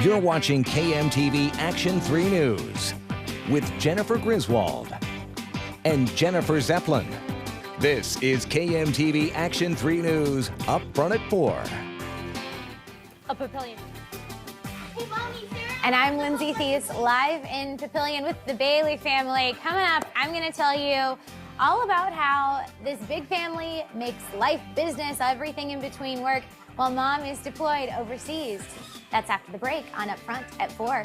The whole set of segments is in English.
You're watching KMTV Action 3 News with Jennifer Griswold and Jennifer Zeppelin. This is KMTV Action 3 News, up front at 4. A Papillion. And I'm Lindsay Thies, live in Papillion with the Bailey family. Coming up, I'm going to tell you all about how this big family makes life, business, everything in between work while mom is deployed overseas. That's after the break on Up Front at 4.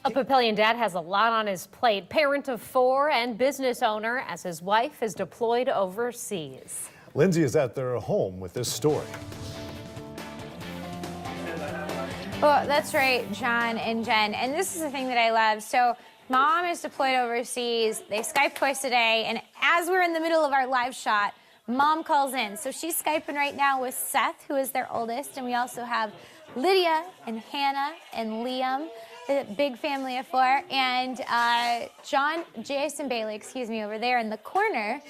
A Papillion dad has a lot on his plate, parent of 4 and business owner as his wife is deployed overseas. Lindsay is at their home with this story. Well, that's right, John and Jen. And this is the thing that I love. So mom is deployed overseas. They Skype twice a day. And as we're in the middle of our live shot, mom calls in. So she's Skyping right now with Seth, who is their oldest. And we also have Lydia and Hannah and Liam, the big family of 4. And Jason Bailey, over there in the corner,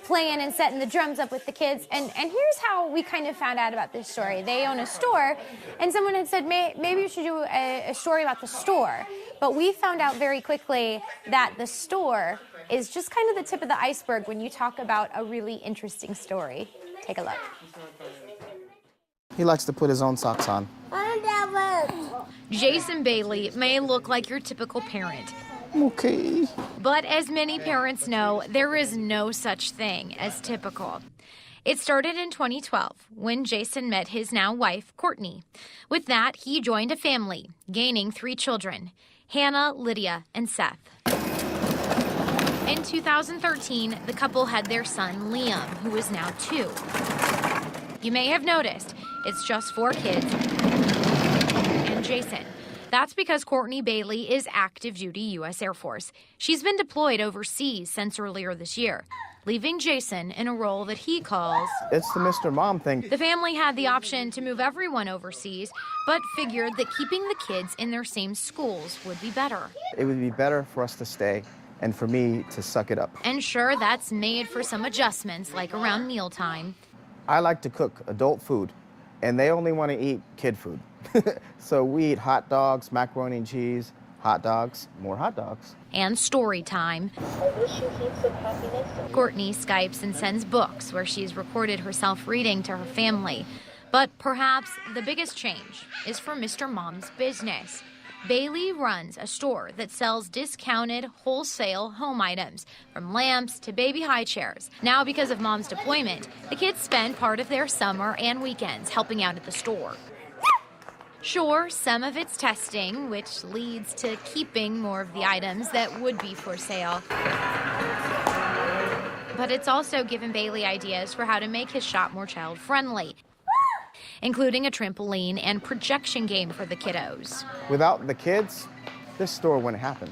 playing and setting the drums up with the kids. And here's how we kind of found out about this story. They own a store, and someone had said, maybe you should do a story about the store. But we found out very quickly that the store is just kind of the tip of the iceberg when you talk about a really interesting story. Take a look. He likes to put his own socks on. Jason Bailey may look like your typical parent. Okay. But as many parents know, there is no such thing as typical. It started in 2012 when Jason met his now wife, Courtney. With that, he joined a family, gaining 3 children, Hannah, Lydia, and Seth. In 2013, the couple had their son, Liam, who is now 2. You may have noticed, it's just 4 kids and Jason. That's because Courtney Bailey is active duty U.S. Air Force. She's been deployed overseas since earlier this year, leaving Jason in a role that he calls... It's the Mr. Mom thing. The family had the option to move everyone overseas, but figured that keeping the kids in their same schools would be better. It would be better for us to stay and for me to suck it up. And sure, that's made for some adjustments, like around mealtime. I like to cook adult food, and they only want to eat kid food. So we eat hot dogs, macaroni and cheese, hot dogs, more hot dogs. And story time. Courtney Skypes and sends books where she's recorded herself reading to her family. But perhaps the biggest change is for Mr. Mom's business. Bailey runs a store that sells discounted wholesale home items, from lamps to baby high chairs. Now, because of Mom's deployment, the kids spend part of their summer and weekends helping out at the store. Sure, some of it's testing, which leads to keeping more of the items that would be for sale. But it's also given Bailey ideas for how to make his shop more child-friendly, including a trampoline and projection game for the kiddos. Without the kids, this store wouldn't happen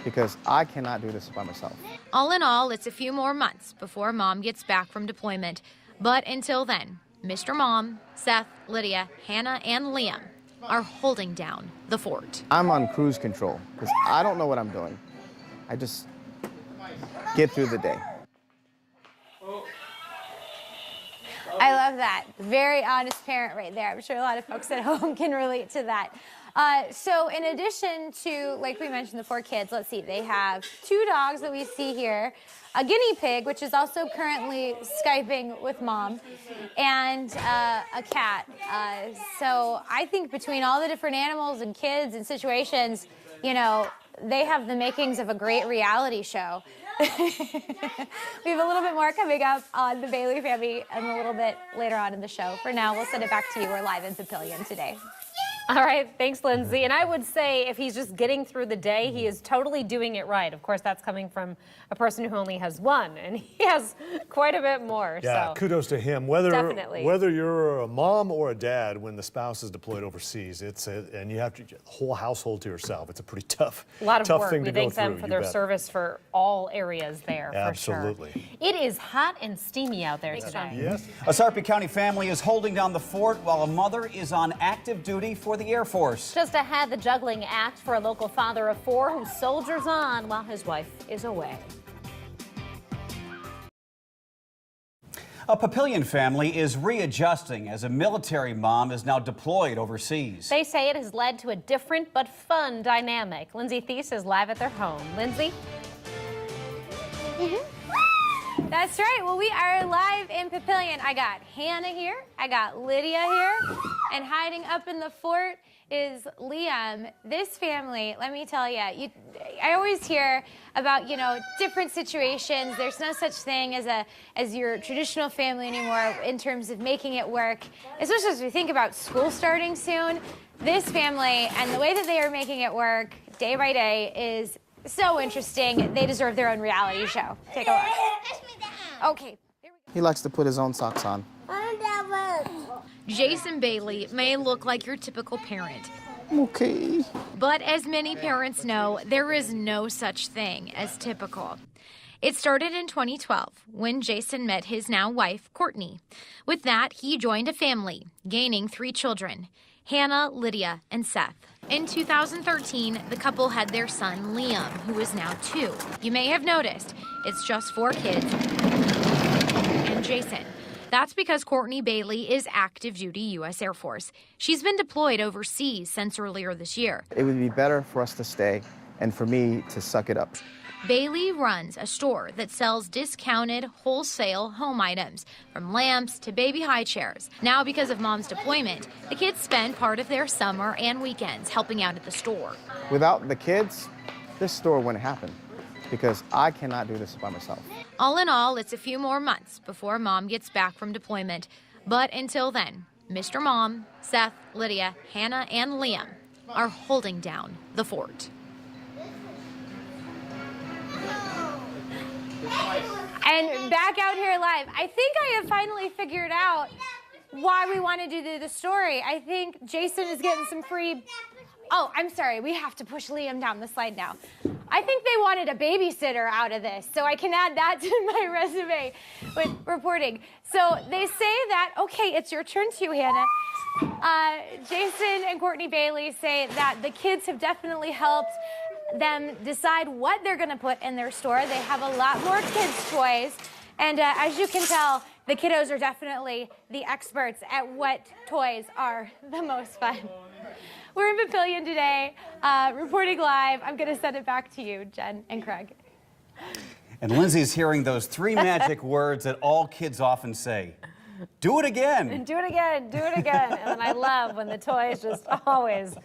because I cannot do this by myself. All in all, it's a few more months before Mom gets back from deployment. But until then, Mr. Mom, Seth, Lydia, Hannah, and Liam are holding down the fort. I'm on cruise control because I don't know what I'm doing. I just get through the day. I love that. Very honest parent right there. I'm sure a lot of folks at home can relate to that. So in addition to, like we mentioned, the 4 kids, let's see, they have 2 dogs that we see here, a guinea pig, which is also currently Skyping with Mom, and a cat. So I think between all the different animals and kids and situations, you know, they have the makings of a great reality show. We have a little bit more coming up on the Bailey family and a little bit later on in the show. For now, we'll send it back to you. We're live in Papillion today. All right, thanks, Lindsay. And I would say if he's just getting through the day, he is totally doing it right. Of course, that's coming from a person who only has 1, and he has quite a bit more. Yeah, so. Kudos to him. Whether you're a mom or a dad, when the spouse is deployed overseas, and you have to the whole household to yourself. It's a pretty tough, a lot of tough work. thing to go through. We thank them for their service for all areas there. Absolutely. For sure. It is hot and steamy out there today. Yes. A Sarpy County family is holding down the fort while a mother is on active duty for the Air Force. Just ahead, the juggling act for a local father of 4 who soldiers on while his wife is away. A Papillion family is readjusting as a military mom is now deployed overseas. They say it has led to a different but fun dynamic. Lindsay Thies is live at their home. Lindsay? That's right. Well, we are live in Papillion. I got Hannah here. I got Lydia here. And hiding up in the fort is Liam. This family, let me tell you, I always hear about, different situations. There's no such thing as your traditional family anymore in terms of making it work, especially as we think about school starting soon. This family and the way that they are making it work day by day is so interesting. They deserve their own reality show. Take a look. Okay. He likes to put his own socks on. Jason Bailey may look like your typical parent. Okay. But as many parents know, there is no such thing as typical. It started in 2012 when Jason met his now wife, Courtney. With that, he joined a family, gaining 3 children, Hannah, Lydia, and Seth. In 2013, the couple had their son, Liam, who is now 2. You may have noticed, it's just 4 kids and Jason. That's because Courtney Bailey is active duty U.S. Air Force. She's been deployed overseas since earlier this year. It would be better for us to stay and for me to suck it up. Bailey runs a store that sells discounted wholesale home items, from lamps to baby high chairs. Now, because of Mom's deployment, the kids spend part of their summer and weekends helping out at the store. Without the kids, this store wouldn't happen because I cannot do this by myself. All in all, it's a few more months before Mom gets back from deployment. But until then, Mr. Mom, Seth, Lydia, Hannah, and Liam are holding down the fort. And back out here live, I think I have finally figured out why we wanted to do the story. I think Jason is getting some free... Oh, I'm sorry, we have to push Liam down the slide now. I think they wanted a babysitter out of this, so I can add that to my resume with reporting. So they say that, okay, it's your turn too, Hannah. Jason and Courtney Bailey say that the kids have definitely helped them decide what they're gonna put in their store. They have a lot more kids' toys. And as you can tell, the kiddos are definitely the experts at what toys are the most fun. We're in Papillion today, reporting live. I'm gonna send it back to you, Jen and Craig. And Lindsay's hearing those 3 magic words that all kids often say. Do it again. And do it again, do it again. And I love when the toys just always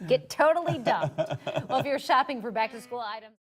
get totally dumped. Well, if you're shopping for back-to-school items.